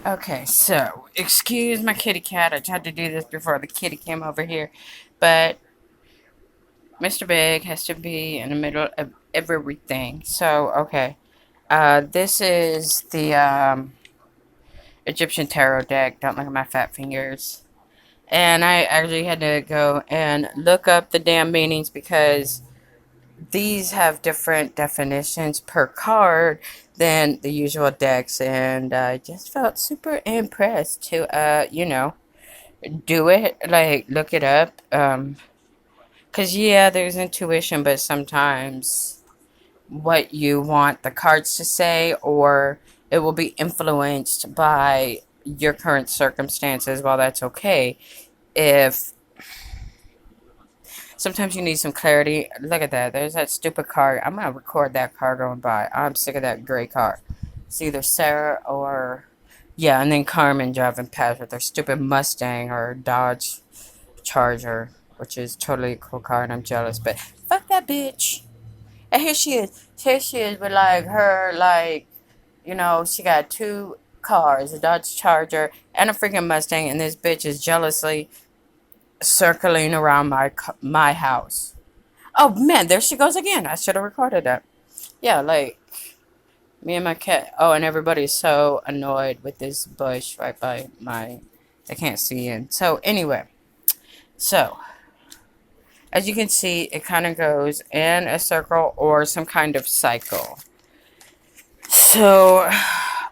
Okay, so excuse my kitty cat. I tried to do this before the kitty came over here, but Mr. Big has to be in the middle of everything. So, okay. This is the Egyptian tarot deck. Don't look at my fat fingers. And I actually had to go and look up the damn meanings because these have different definitions per card than the usual decks, and I just felt super impressed to do it, like look it up. Cause yeah, there's intuition, but sometimes what you want the cards to say, or it will be influenced by your current circumstances. Well, that's okay. If sometimes you need some clarity, look at that. There's that stupid car. I'm gonna record that car going by. I'm sick of that gray car. It's either Sarah or yeah, and then Carmen driving past with their stupid Mustang or Dodge Charger, which is totally a cool car, and I'm jealous. But fuck that bitch. And here she is. Here she is with like her she got two cars, a Dodge Charger and a freaking Mustang, and this bitch is jealously circling around my house. Oh man, there she goes again. I should have recorded that. Yeah, like me and my cat. Oh, and everybody's so annoyed with this bush right by my. They can't see in. So anyway, so as you can see, it kind of goes in a circle or some kind of cycle. So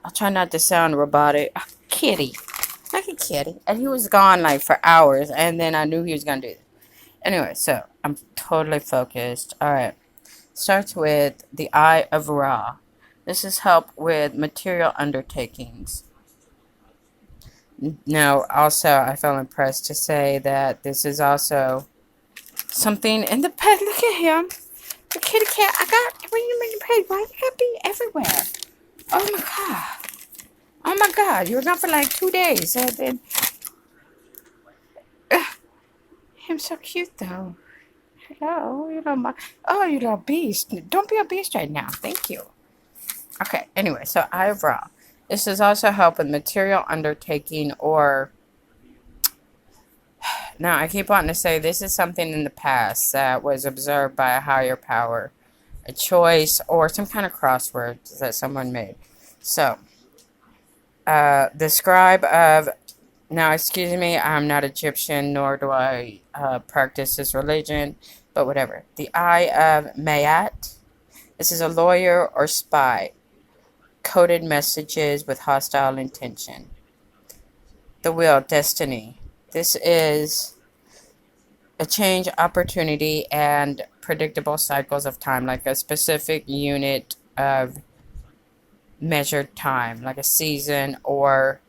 I'll try not to sound robotic. Oh, kitty, like a kitty, and he was gone like for hours, and then I knew he was gonna do it. Anyway, so I'm totally focused. All right. Starts with the Eye of Ra. This is help with material undertakings. Now, also, I felt impressed to say that this is also something in the pet. Look at him. The kitty cat. I got. When you make the pet, why you gotta be everywhere? Oh my god. Oh my god. You were gone for like 2 days. And then. Him so cute though. Hello, you little oh, you little beast. Don't be a beast right now. Thank you. Okay, anyway, so Eye of Ra. This is also help with material undertaking or... Now, I keep wanting to say this is something in the past that was observed by a higher power. A choice or some kind of crossword that someone made. So, the scribe of... Now, excuse me, I'm not Egyptian, nor do I practice this religion, but whatever. The Eye of Mayat. This is a lawyer or spy. Coded messages with hostile intention. The Wheel, Destiny. This is a change, opportunity, and predictable cycles of time, like a specific unit of measured time, like a season or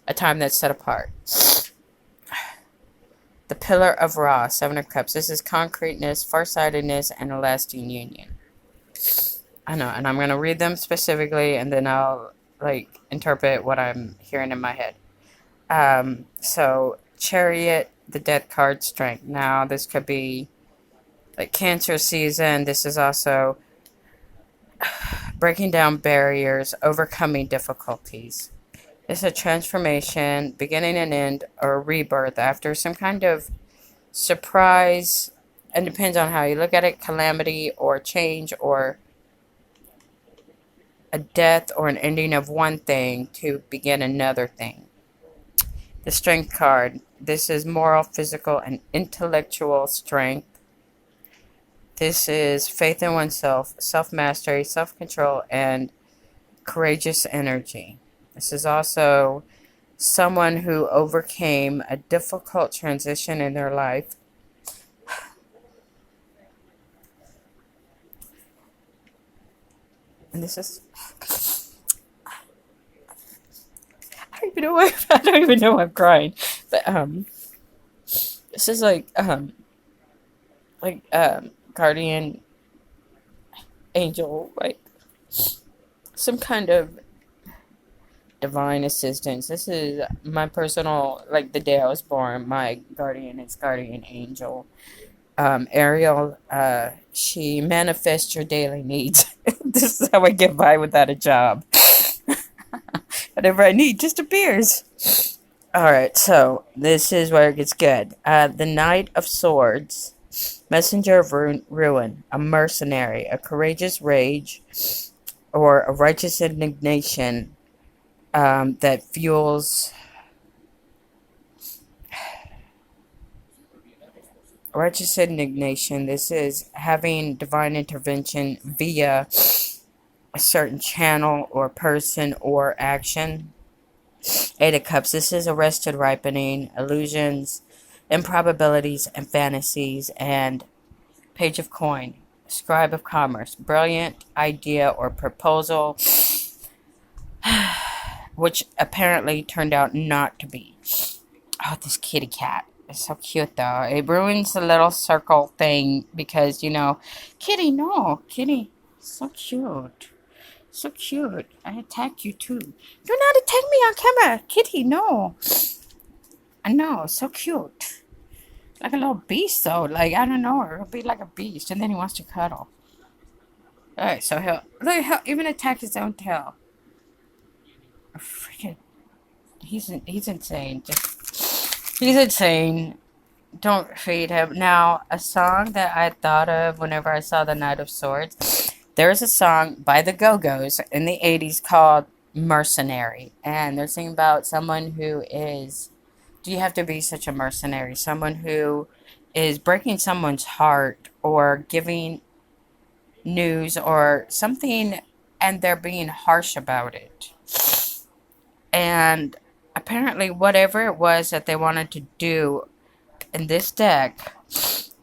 a time that's set apart. The Pillar of Ra, Seven of Cups. This is concreteness, farsightedness, and a lasting union. I know, and I'm going to read them specifically, and then I'll, interpret what I'm hearing in my head. So, Chariot, the Death card, Strength. Now, this could be, Cancer season. This is also breaking down barriers, overcoming difficulties. It's a transformation, beginning and end, or rebirth after some kind of surprise, and depends on how you look at it, calamity or change or a death or an ending of one thing to begin another thing. The Strength card. This is moral, physical, and intellectual strength. This is faith in oneself, self-mastery, self-control, and courageous energy. This is also someone who overcame a difficult transition in their life. And this is... I don't even know why I'm crying. But this is guardian angel, some kind of divine assistance. This is my personal, the day I was born, my guardian is guardian angel. Ariel, she manifests your daily needs. This is how I get by without a job. Whatever I need just appears. Alright, so this is where it gets good. The Knight of Swords, Messenger of Ruin, a mercenary, a courageous rage, or a righteous indignation that fuels righteous indignation. This is having divine intervention via a certain channel or person or action. Eight of Cups. This is arrested ripening, illusions, improbabilities, and fantasies. And Page of Coin. Scribe of Commerce. Brilliant idea or proposal, which apparently turned out not to be. Oh, this kitty cat. It's so cute, though. It ruins the little circle thing because, Kitty, no. Kitty, so cute. So cute. I attack you, too. Do not attack me on camera. Kitty, no. I know, so cute. Like a little beast, though. Like, I don't know. He'll be like a beast, and then he wants to cuddle. Alright, so he'll even attack his own tail. Freaking... He's insane. He's insane. Don't feed him. Now, a song that I thought of whenever I saw the Knight of Swords, there's a song by the Go-Go's in the 80s called Mercenary. And they're singing about someone who is... Do you have to be such a mercenary? Someone who is breaking someone's heart or giving news or something and they're being harsh about it. And apparently whatever it was that they wanted to do in this deck,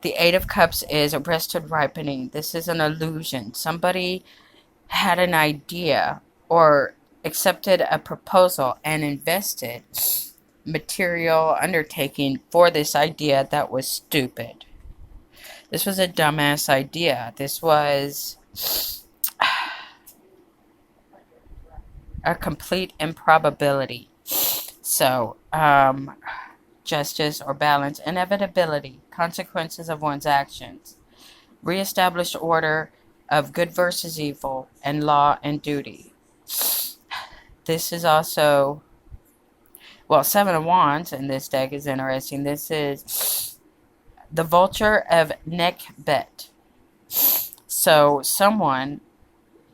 the Eight of Cups is arrested ripening. This is an illusion. Somebody had an idea or accepted a proposal and invested material undertaking for this idea that was stupid. This was a dumbass idea. This was a complete improbability. So, justice or balance, inevitability, consequences of one's actions, reestablished order of good versus evil, and law and duty. This is also, well, Seven of Wands in this deck is interesting. This is the Vulture of Nekhbet. So someone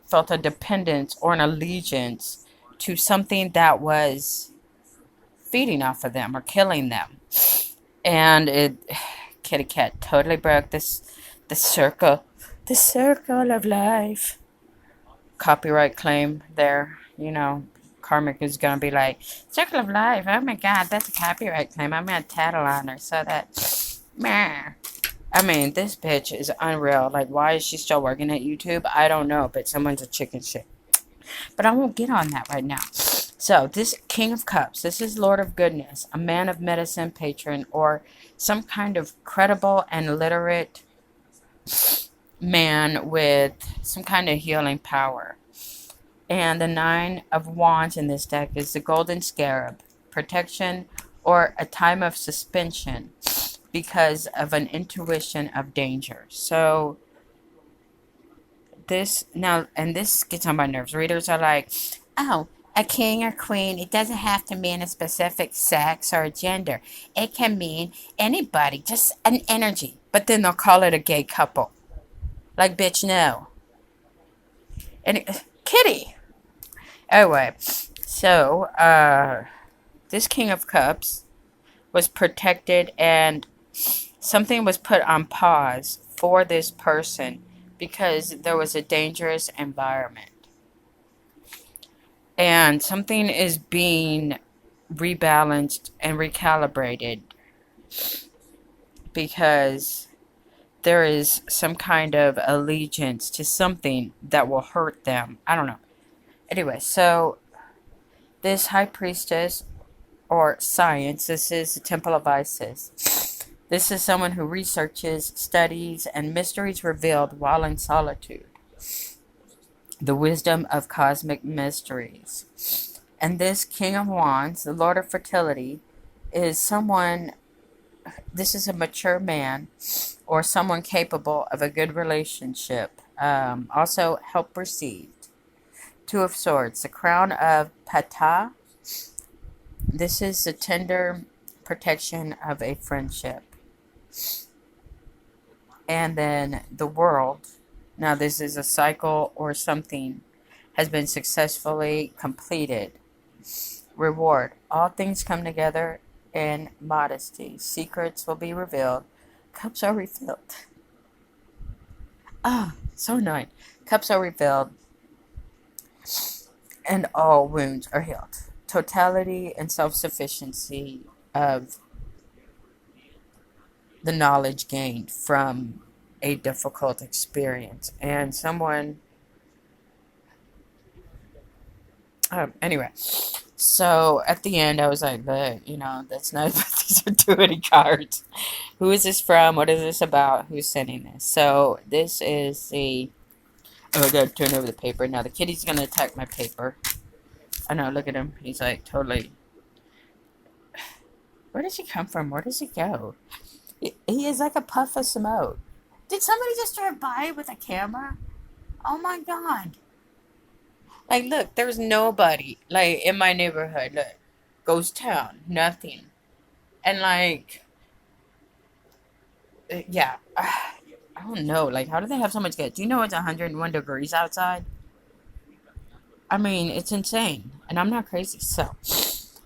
felt a dependence or an allegiance to something that was feeding off of them or killing them. And kitty cat totally broke the circle of life. Copyright claim there, Karmic is going to be like, circle of life, oh my god, that's a copyright claim. I'm going to tattle on her so that, meh. I mean, this bitch is unreal. Like, why is she still working at YouTube? I don't know, but someone's a chicken shit. But I won't get on that right now. So, this King of Cups, this is Lord of Goodness, a man of medicine, patron, or some kind of credible and literate man with some kind of healing power. And the Nine of Wands in this deck is the Golden Scarab, protection or a time of suspension because of an intuition of danger. So this gets on my nerves. Readers are like, oh, a king or queen, it doesn't have to mean a specific sex or gender. It can mean anybody, just an energy. But then they'll call it a gay couple. Like, bitch, no. And kitty. Anyway, so this King of Cups was protected and something was put on pause for this person because there was a dangerous environment. And something is being rebalanced and recalibrated because there is some kind of allegiance to something that will hurt them. I don't know. Anyway, so this High Priestess or Science, this is the Temple of Isis. This is someone who researches, studies, and mysteries revealed while in solitude. The wisdom of cosmic mysteries. And this King of Wands, the Lord of Fertility, is someone, this is a mature man or someone capable of a good relationship. Also, help received. Two of Swords, the Crown of Ptah. This is the tender protection of a friendship. And then the World. Now this is a cycle or something has been successfully completed. Reward. All things come together in modesty. Secrets will be revealed. Cups are refilled. Ah, so annoying. Cups are refilled. And all wounds are healed. Totality and self-sufficiency of the knowledge gained from a difficult experience. And someone... anyway. So, at the end, I was like, that's not what these are doing cards. Who is this from? What is this about? Who's sending this? So, this is the... Oh, I gotta turn over the paper. Now, the kitty's gonna attack my paper. I know, look at him. He's like, totally... Where does he come from? Where does he go? He is like a puff of smoke. Did somebody just drive by with a camera? Oh my god. Like, look, there's nobody, like, in my neighborhood. Look, ghost town, nothing. And, like, yeah, I don't know. Like, how do they have so much gas? Do you know it's 101 degrees outside? I mean, it's insane. And I'm not crazy. So,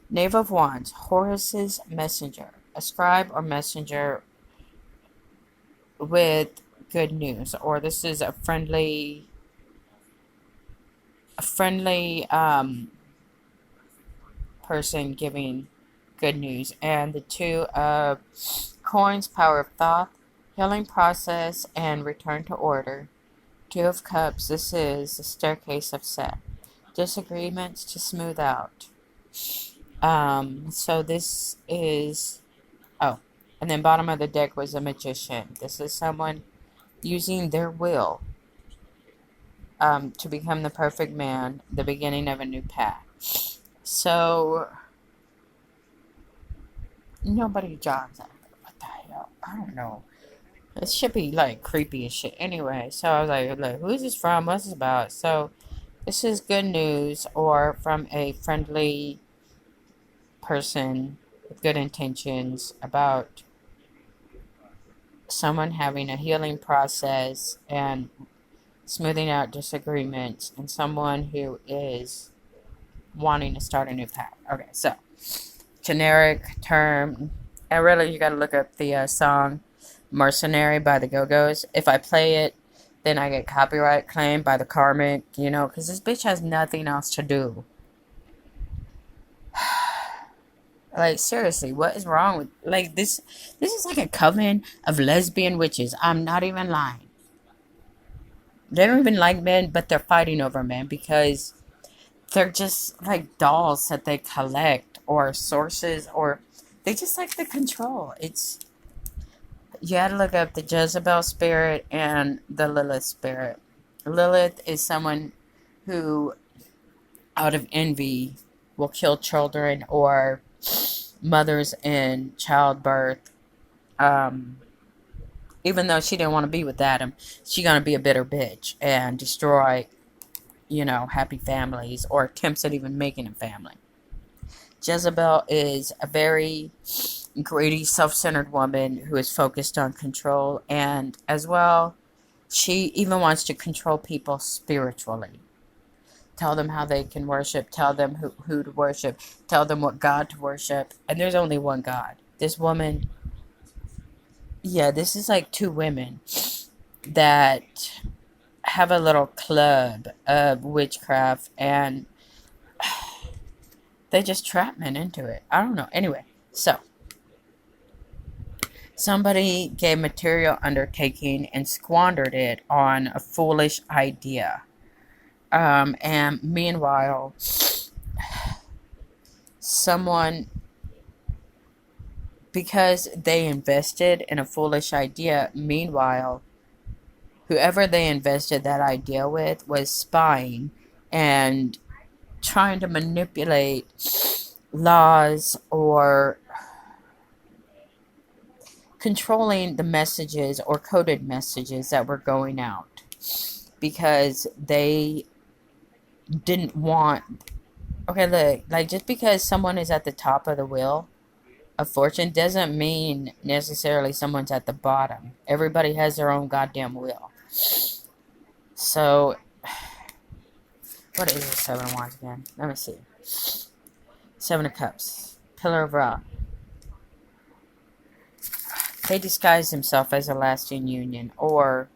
Knave of Wands, Horus's messenger. A scribe or messenger with good news. Or this is a friendly person giving good news. And the Two of Coins, Power of Thought, healing process, and return to order. Two of Cups, this is the staircase of Set. Disagreements to smooth out. So this is... Oh, and then bottom of the deck was a Magician. This is someone using their will to become the perfect man, the beginning of a new path. So, nobody jogs out. What the hell? I don't know. It should be, like, creepy as shit. Anyway, so I was like, who is this from? What's this about? So, this is good news, or from a friendly person with good intentions about someone having a healing process and smoothing out disagreements, and someone who is wanting to start a new path. Okay, so generic term. And really, you gotta look up the song Mercenary by the Go-Go's. If I play it, then I get copyright claimed by the Karmic, because this bitch has nothing else to do. Like, seriously, what is wrong with... Like, this is like a coven of lesbian witches. I'm not even lying. They don't even like men, but they're fighting over men because they're just like dolls that they collect, or sources, or they just like the control. You gotta look up the Jezebel spirit and the Lilith spirit. Lilith is someone who, out of envy, will kill children or mothers in childbirth. Even though she didn't want to be with Adam, she's gonna be a bitter bitch and destroy, happy families, or attempts at even making a family. Jezebel is a very greedy, self-centered woman who is focused on control, and as well, she even wants to control people spiritually. Tell them how they can worship, tell them who to worship, tell them what God to worship, and there's only one God. This woman... Yeah, this is like two women that have a little club of witchcraft, and they just trap men into it. I don't know. Anyway, so somebody gave material undertaking and squandered it on a foolish idea. And meanwhile, someone... Because they invested in a foolish idea, meanwhile, whoever they invested that idea with was spying and trying to manipulate laws or controlling the messages or coded messages that were going out. Because they didn't want. Okay, look, like just because someone is at the top of the wheel of fortune doesn't mean necessarily someone's at the bottom. Everybody has their own goddamn wheel. So, what is the Seven of Wands again? Let me see. Seven of Cups. Pillar of Ra. They disguised himself as a lasting union, or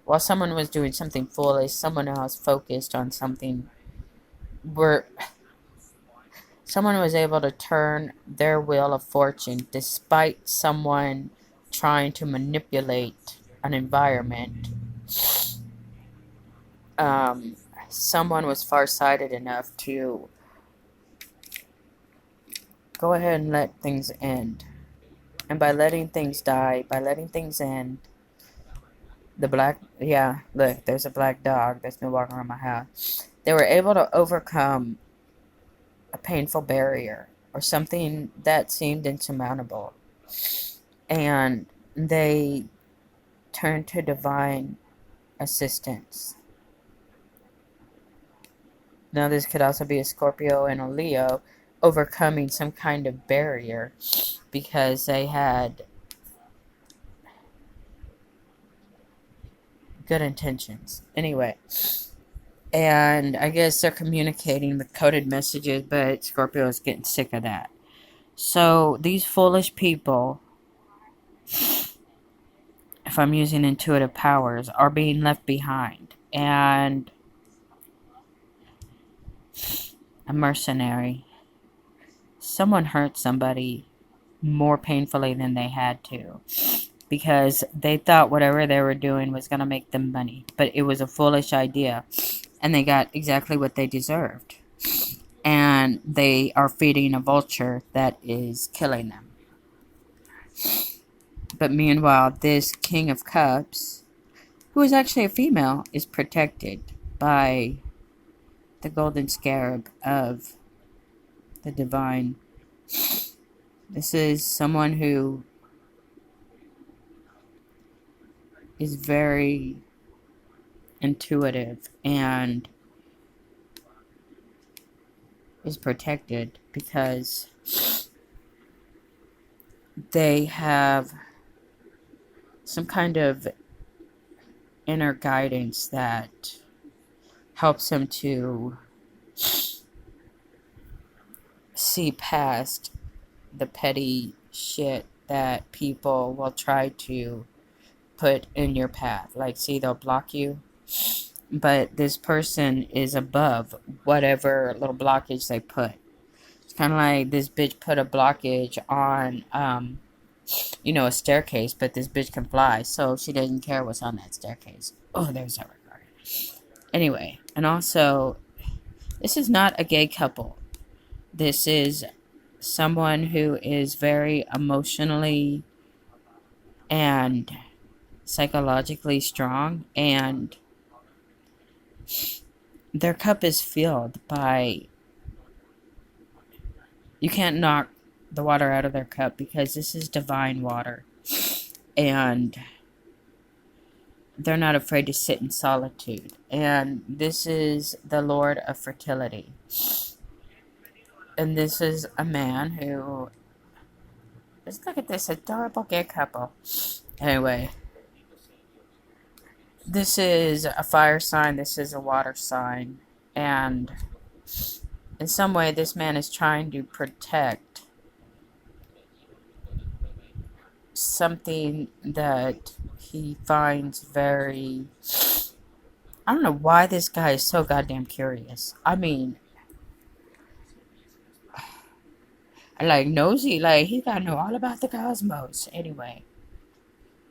while someone was doing something foolish, someone else focused on something where someone was able to turn their wheel of fortune despite someone trying to manipulate an environment. Someone was farsighted enough to go ahead and let things end. And by letting things die, by letting things end, look, there's a black dog that's been walking around my house. They were able to overcome a painful barrier or something that seemed insurmountable. And they turned to divine assistance. Now, this could also be a Scorpio and a Leo overcoming some kind of barrier because they had good intentions. Anyway, and I guess they're communicating with coded messages, but Scorpio is getting sick of that. So these foolish people, if I'm using intuitive powers, are being left behind. And a mercenary. Someone hurt somebody more painfully than they had to. Because they thought whatever they were doing was going to make them money. But it was a foolish idea. And they got exactly what they deserved. And they are feeding a vulture that is killing them. But meanwhile, this King of Cups, who is actually a female, is protected by the golden scarab of the divine. This is someone who is very intuitive and is protected because they have some kind of inner guidance that helps him to see past the petty shit that people will try to put in your path. Like, see, they'll block you, but this person is above whatever little blockage they put. It's kind of like this bitch put a blockage on, a staircase, but this bitch can fly, so she doesn't care what's on that staircase. Oh, there's that record. Anyway, and also, this is not a gay couple. This is someone who is very emotionally and psychologically strong, and their cup is filled by... You can't knock the water out of their cup because this is divine water. And they're not afraid to sit in solitude. And this is the Lord of Fertility. And this is a man who... Just look at this adorable gay couple. Anyway. This is a fire sign. This is a water sign. And in some way, this man is trying to protect something that he finds very... I don't know why this guy is so goddamn curious. I mean, like, nosy. Like, he gotta know all about the cosmos. Anyway.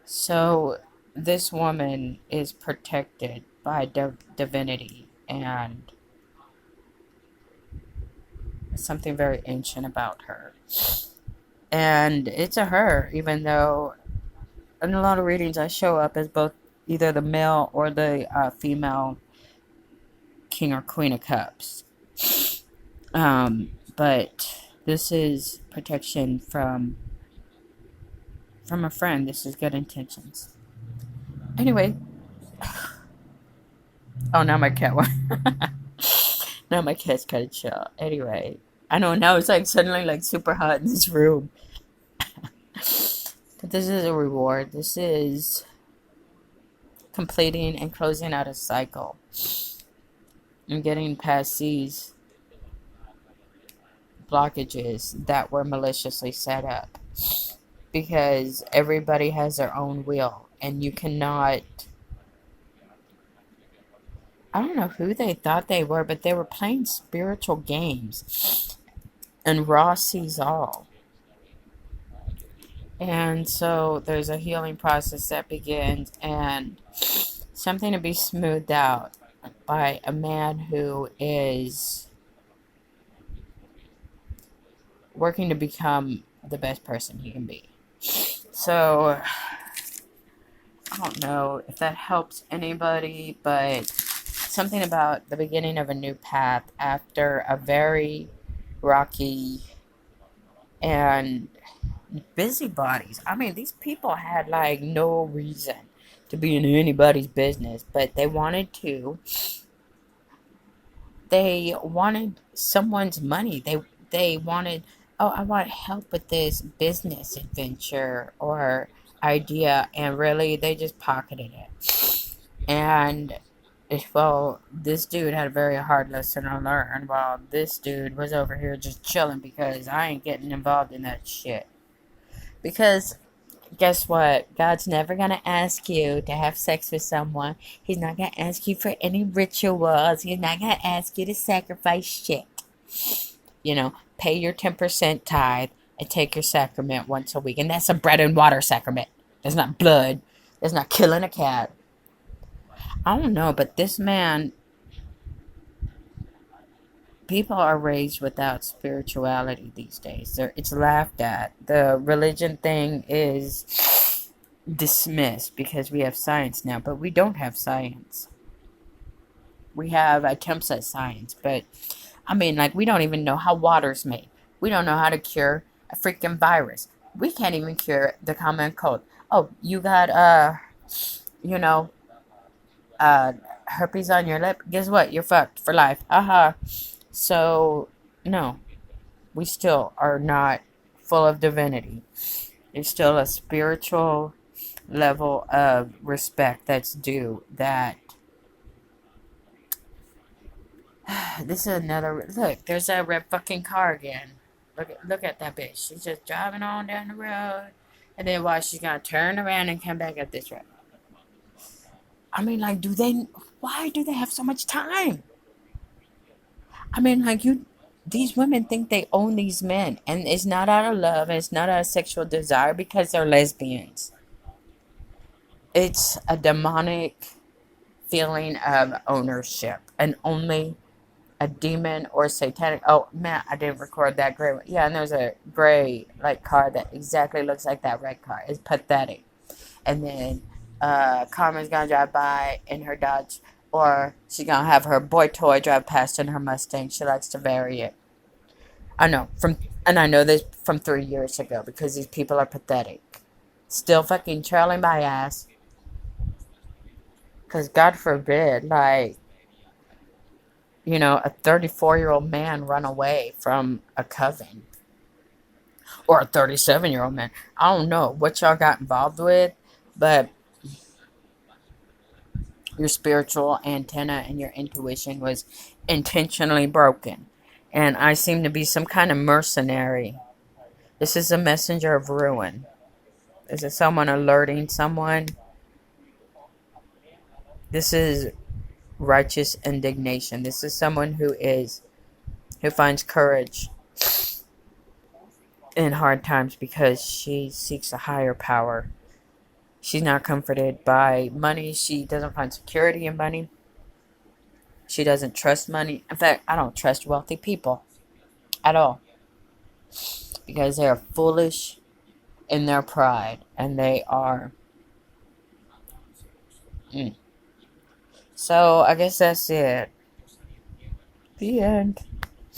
So, this woman is protected by divinity and something very ancient about her. And it's a her, even though in a lot of readings I show up as both either the male or the female King or Queen of Cups. But this is protection from a friend. This is good intentions. Anyway, Oh, now my cat. Now my cat's kind of chill. Anyway, I know now it's like suddenly like super hot in this room. But this is a reward. This is completing and closing out a cycle and getting past these blockages that were maliciously set up. Because everybody has their own will, and you cannot. I don't know who they thought they were, but they were playing spiritual games. And Ra sees all. And so there's a healing process that begins, and something to be smoothed out by a man who is working to become the best person he can be. So, I don't know if that helps anybody, but something about the beginning of a new path after a very rocky and busybodies. I mean, these people had like no reason to be in anybody's business, but they wanted to. They wanted someone's money. They wanted, oh, I want help with this business adventure or idea, and really they just pocketed it. And well, this dude had a very hard lesson to learn, while this dude was over here just chilling because I ain't getting involved in that shit. Because guess what? God's never going to ask you to have sex with someone. He's not going to ask you for any rituals. He's not going to ask you to sacrifice shit. You know, pay your 10% tithe and take your sacrament once a week. And that's a bread and water sacrament. That's not blood. That's not killing a cat. I don't know, but this man, people are raised without spirituality these days. It's laughed at. The religion thing is dismissed because we have science now, but we don't have science. We have attempts at science, but I mean, like, we don't even know how water's made. We don't know how to cure a freaking virus. We can't even cure the common cold. Oh, you got, you know, herpes on your lip. Guess what? You're fucked for life. Aha. So, no, we still are not full of divinity. There's still a spiritual level of respect that's due. That this is another look. There's that red fucking car again. Look at that bitch. She's just driving on down the road, and then while she's gonna turn around and come back up this road. I mean, like, why do they have so much time? I mean, like, these women think they own these men, and it's not out of love, and it's not out of sexual desire because they're lesbians. It's a demonic feeling of ownership, and only a demon or satanic. Oh man, I didn't record that gray one. Yeah, and there's a gray like car that exactly looks like that red car. It's pathetic. And then Carmen's gonna drive by in her Dodge, or she's gonna have her boy toy drive past in her Mustang. She likes to vary it. I know and I know this from 3 years ago because these people are pathetic. Still fucking trailing my ass. Cause God forbid, like, a 34-year-old man run away from a coven. Or a 37-year-old man. I don't know what y'all got involved with, but your spiritual antenna and your intuition was intentionally broken. And I seem to be some kind of mercenary. This is a messenger of ruin. This is someone alerting someone. This is righteous indignation. This is someone who finds courage in hard times because she seeks a higher power. She's not comforted by money. She doesn't find security in money. She doesn't trust money. In fact, I don't trust wealthy people at all because they are foolish in their pride, and they are. So I guess that's it. The end.